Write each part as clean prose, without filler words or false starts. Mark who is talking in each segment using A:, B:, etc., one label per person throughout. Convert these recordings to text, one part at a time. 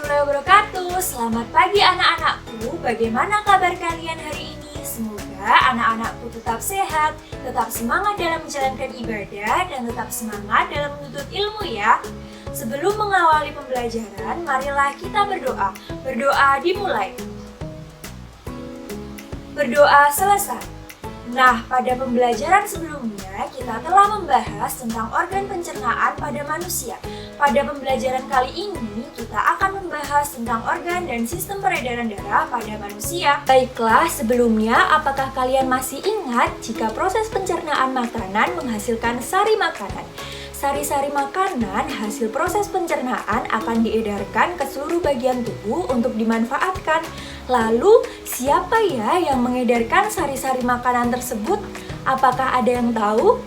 A: warahmatullahi wabarakatuh. Selamat pagi anak-anakku. Bagaimana kabar kalian hari ini? Semoga anak-anakku tetap sehat, tetap semangat dalam menjalankan ibadah, dan tetap semangat dalam menuntut ilmu ya. Sebelum mengawali pembelajaran, marilah kita berdoa. Berdoa dimulai. Berdoa selesai. Nah, pada pembelajaran sebelumnya kita telah membahas tentang organ pencernaan pada manusia. Pada pembelajaran kali ini kita akan membahas tentang organ dan sistem peredaran darah pada manusia. Baiklah, sebelumnya apakah kalian masih ingat jika proses pencernaan makanan menghasilkan sari makanan? Sari-sari makanan hasil proses pencernaan akan diedarkan ke seluruh bagian tubuh untuk dimanfaatkan. Lalu, siapa ya yang mengedarkan sari-sari makanan tersebut? Apakah ada yang tahu?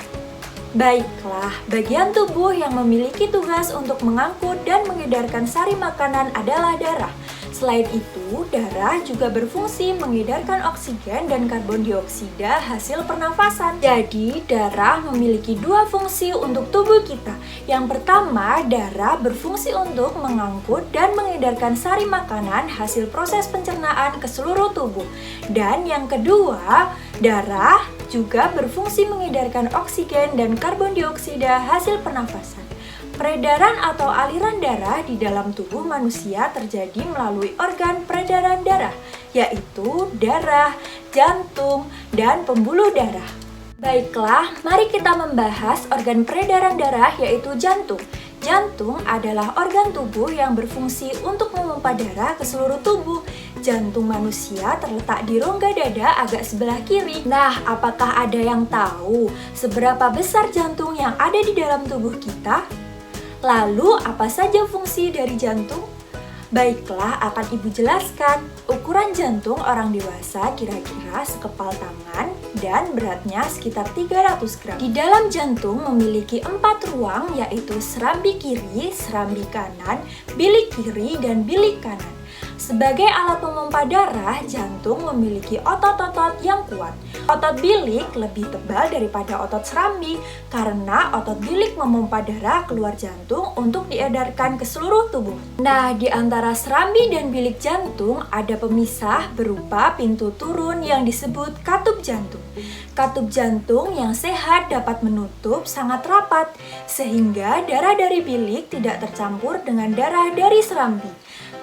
A: Baiklah, bagian tubuh yang memiliki tugas untuk mengangkut dan mengedarkan sari makanan adalah darah. Selain itu, darah juga berfungsi mengedarkan oksigen dan karbon dioksida hasil pernafasan. Jadi, darah memiliki dua fungsi untuk tubuh kita. Yang pertama, darah berfungsi untuk mengangkut dan mengedarkan sari makanan hasil proses pencernaan ke seluruh tubuh. Dan yang kedua, darah juga berfungsi mengedarkan oksigen dan karbon dioksida hasil pernafasan. Peredaran atau aliran darah di dalam tubuh manusia terjadi melalui organ peredaran darah, yaitu darah, jantung, dan pembuluh darah. Baiklah, mari kita membahas organ peredaran darah yaitu jantung. Jantung adalah organ tubuh yang berfungsi untuk memompa darah ke seluruh tubuh. Jantung manusia terletak di rongga dada agak sebelah kiri. Nah, apakah ada yang tahu seberapa besar jantung yang ada di dalam tubuh kita? Lalu, apa saja fungsi dari jantung? Baiklah, akan Ibu jelaskan. Ukuran jantung orang dewasa kira-kira sekepal tangan dan beratnya sekitar 300 gram. Di dalam jantung memiliki 4 ruang, yaitu serambi kiri, serambi kanan, bilik kiri, dan bilik kanan. Sebagai alat pemompa darah, jantung memiliki otot-otot yang kuat. Otot bilik lebih tebal daripada otot serambi karena otot bilik memompa darah keluar jantung untuk diedarkan ke seluruh tubuh. Nah, di antara serambi dan bilik jantung ada pemisah berupa pintu turun yang disebut katup jantung. Katup jantung yang sehat dapat menutup sangat rapat sehingga darah dari bilik tidak tercampur dengan darah dari serambi.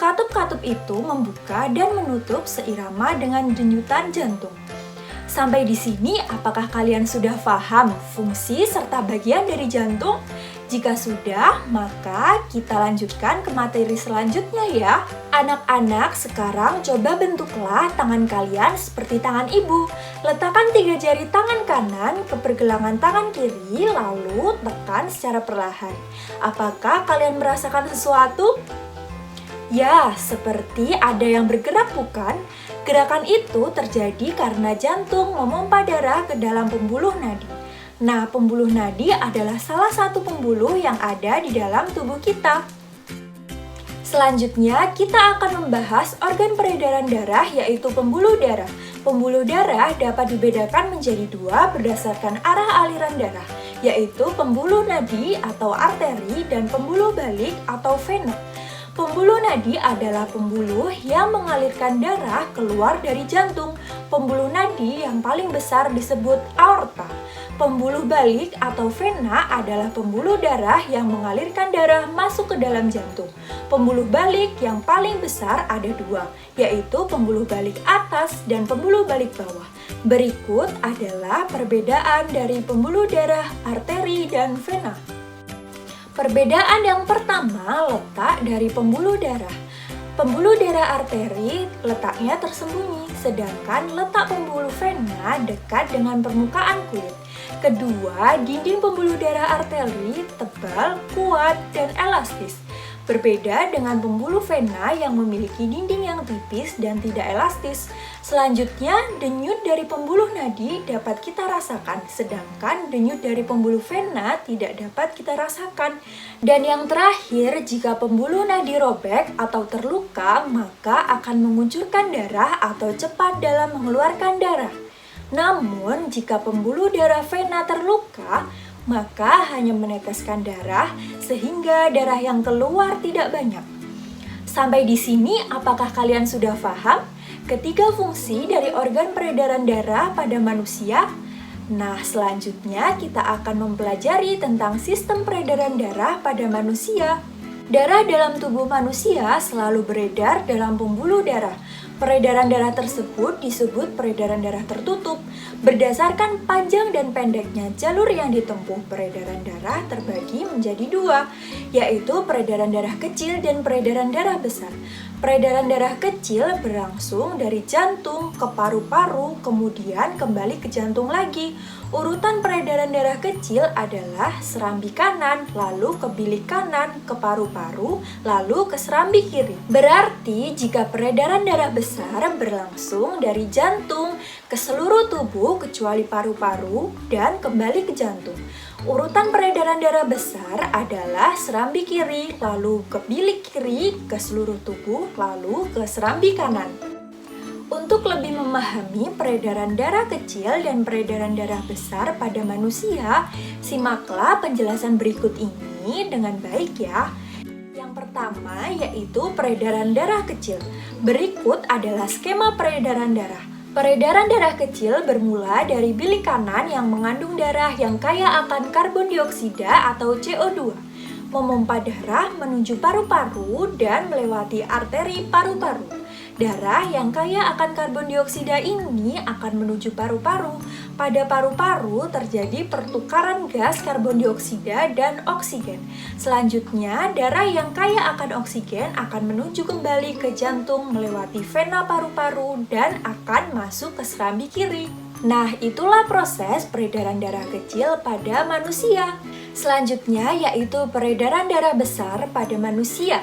A: Katup-katup itu membuka dan menutup seirama dengan denyutan jantung. Sampai di sini, apakah kalian sudah paham fungsi serta bagian dari jantung? Jika sudah, maka kita lanjutkan ke materi selanjutnya ya. Anak-anak, sekarang coba bentuklah tangan kalian seperti tangan ibu. Letakkan 3 jari tangan kanan ke pergelangan tangan kiri, lalu tekan secara perlahan. Apakah kalian merasakan sesuatu? Ya, seperti ada yang bergerak bukan? Gerakan itu terjadi karena jantung memompa darah ke dalam pembuluh nadi. Nah, pembuluh nadi adalah salah satu pembuluh yang ada di dalam tubuh kita. Selanjutnya, kita akan membahas organ peredaran darah yaitu pembuluh darah. Pembuluh darah dapat dibedakan menjadi 2 berdasarkan arah aliran darah, yaitu pembuluh nadi atau arteri dan pembuluh balik atau vena. Pembuluh nadi adalah pembuluh yang mengalirkan darah keluar dari jantung. Pembuluh nadi yang paling besar disebut aorta. Pembuluh balik atau vena adalah pembuluh darah yang mengalirkan darah masuk ke dalam jantung. Pembuluh balik yang paling besar ada 2, yaitu pembuluh balik atas dan pembuluh balik bawah. Berikut adalah perbedaan dari pembuluh darah, arteri, dan vena. Perbedaan yang pertama letak dari pembuluh darah. Pembuluh darah arteri letaknya tersembunyi, sedangkan letak pembuluh vena dekat dengan permukaan kulit. Kedua, dinding pembuluh darah arteri tebal, kuat, dan elastis. Berbeda dengan pembuluh vena yang memiliki dinding yang tipis dan tidak elastis. Selanjutnya, denyut dari pembuluh nadi dapat kita rasakan, sedangkan denyut dari pembuluh vena tidak dapat kita rasakan. Dan yang terakhir, jika pembuluh nadi robek atau terluka, maka akan mengucurkan darah atau cepat dalam mengeluarkan darah. Namun, jika pembuluh darah vena terluka, maka hanya meneteskan darah sehingga darah yang keluar tidak banyak. Sampai di sini, apakah kalian sudah paham ketiga fungsi dari organ peredaran darah pada manusia? Nah, selanjutnya kita akan mempelajari tentang sistem peredaran darah pada manusia. Darah dalam tubuh manusia selalu beredar dalam pembuluh darah. Peredaran darah tersebut disebut peredaran darah tertutup. Berdasarkan panjang dan pendeknya jalur yang ditempuh, peredaran darah terbagi menjadi dua, yaitu peredaran darah kecil dan peredaran darah besar. Peredaran darah kecil berlangsung dari jantung ke paru-paru, kemudian kembali ke jantung lagi. Urutan peredaran darah kecil adalah serambi kanan, lalu ke bilik kanan, ke paru-paru, lalu ke serambi kiri. Berarti jika peredaran darah besar berlangsung dari jantung ke seluruh tubuh kecuali paru-paru dan kembali ke jantung. Urutan peredaran darah besar adalah serambi kiri, lalu ke bilik kiri, ke seluruh tubuh, lalu ke serambi kanan. Untuk lebih memahami peredaran darah kecil dan peredaran darah besar pada manusia, simaklah penjelasan berikut ini dengan baik ya. Yang pertama yaitu peredaran darah kecil. Berikut adalah skema peredaran darah. Peredaran darah kecil bermula dari bilik kanan yang mengandung darah yang kaya akan karbon dioksida atau CO2, memompa darah menuju paru-paru dan melewati arteri paru-paru. Darah yang kaya akan karbon dioksida ini akan menuju paru-paru. Pada paru-paru terjadi pertukaran gas karbon dioksida dan oksigen. Selanjutnya, darah yang kaya akan oksigen akan menuju kembali ke jantung melewati vena paru-paru dan akan masuk ke serambi kiri. Nah, itulah proses peredaran darah kecil pada manusia. Selanjutnya yaitu peredaran darah besar pada manusia.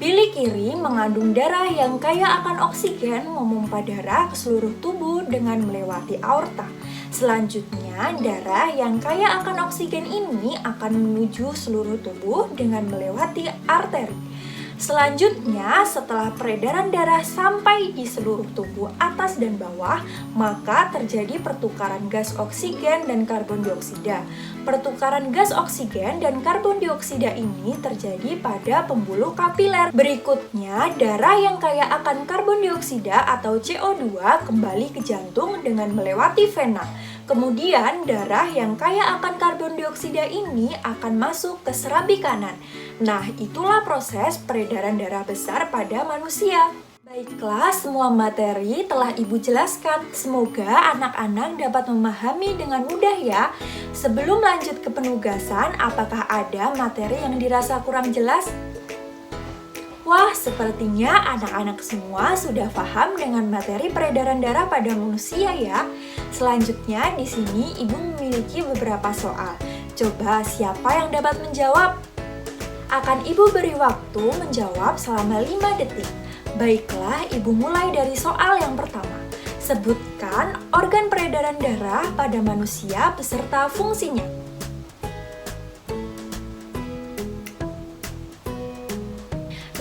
A: Bilik kiri mengandung darah yang kaya akan oksigen, memompa darah ke seluruh tubuh dengan melewati aorta. Selanjutnya, darah yang kaya akan oksigen ini akan menuju seluruh tubuh dengan melewati arteri. Selanjutnya, setelah peredaran darah sampai di seluruh tubuh atas dan bawah, maka terjadi pertukaran gas oksigen dan karbon dioksida. Pertukaran gas oksigen dan karbon dioksida ini terjadi pada pembuluh kapiler. Berikutnya, darah yang kaya akan karbon dioksida atau CO2 kembali ke jantung dengan melewati vena. Kemudian, darah yang kaya akan karbon dioksida ini akan masuk ke serambi kanan. Nah, itulah proses peredaran darah besar pada manusia. Baiklah, semua materi telah Ibu jelaskan. Semoga anak-anak dapat memahami dengan mudah ya. Sebelum lanjut ke penugasan, apakah ada materi yang dirasa kurang jelas? Wah, sepertinya anak-anak semua sudah paham dengan materi peredaran darah pada manusia ya. Selanjutnya, di sini Ibu memiliki beberapa soal. Coba siapa yang dapat menjawab? Akan Ibu beri waktu menjawab selama 5 detik. Baiklah, Ibu mulai dari soal yang pertama. Sebutkan organ peredaran darah pada manusia beserta fungsinya.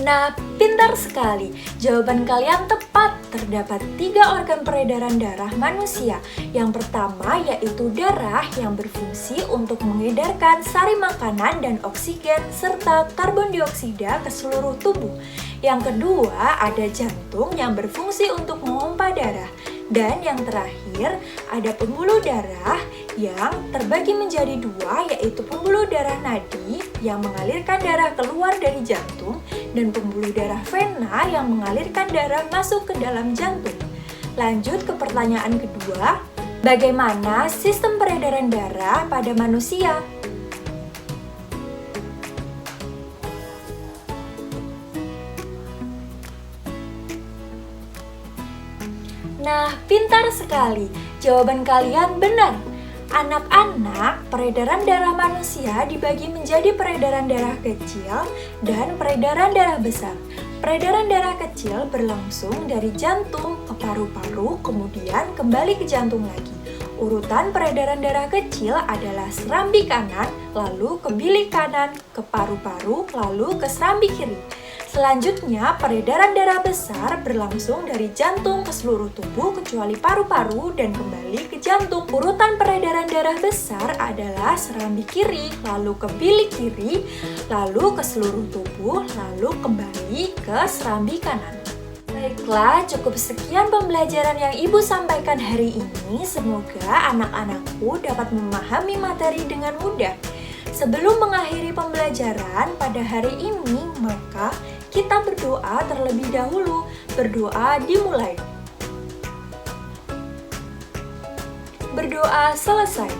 A: Nah, pintar sekali. Jawaban kalian tepat. Terdapat 3 organ peredaran darah manusia. Yang pertama yaitu darah yang berfungsi untuk mengedarkan sari makanan dan oksigen serta karbon dioksida ke seluruh tubuh. Yang kedua ada jantung yang berfungsi untuk memompa darah. Dan yang terakhir, ada pembuluh darah yang terbagi menjadi 2, yaitu pembuluh darah nadi yang mengalirkan darah keluar dari jantung dan pembuluh darah vena yang mengalirkan darah masuk ke dalam jantung. Lanjut ke pertanyaan kedua, bagaimana sistem peredaran darah pada manusia? Nah, pintar sekali. Jawaban kalian benar. Anak-anak, peredaran darah manusia dibagi menjadi peredaran darah kecil dan peredaran darah besar. Peredaran darah kecil berlangsung dari jantung ke paru-paru, kemudian kembali ke jantung lagi. Urutan peredaran darah kecil adalah serambi kanan, lalu ke bilik kanan, ke paru-paru, lalu ke serambi kiri. Selanjutnya, peredaran darah besar berlangsung dari jantung ke seluruh tubuh kecuali paru-paru dan kembali ke jantung. Urutan peredaran darah besar adalah serambi kiri, lalu ke bilik kiri, lalu ke seluruh tubuh, lalu kembali ke serambi kanan. Baiklah, cukup sekian pembelajaran yang Ibu sampaikan hari ini. Semoga anak-anakku dapat memahami materi dengan mudah. Sebelum mengakhiri pembelajaran pada hari ini, maka kita berdoa terlebih dahulu. Berdoa dimulai. Berdoa selesai.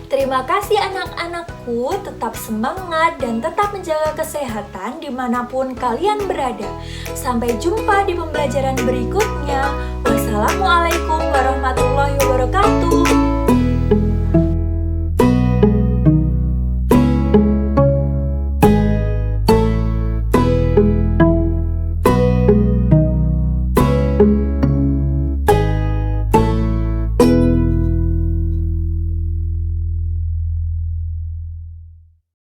A: Terima kasih anak-anakku, tetap semangat dan tetap menjaga kesehatan dimanapun kalian berada. Sampai jumpa di pembelajaran berikutnya. Wassalamualaikum warahmatullahi wabarakatuh.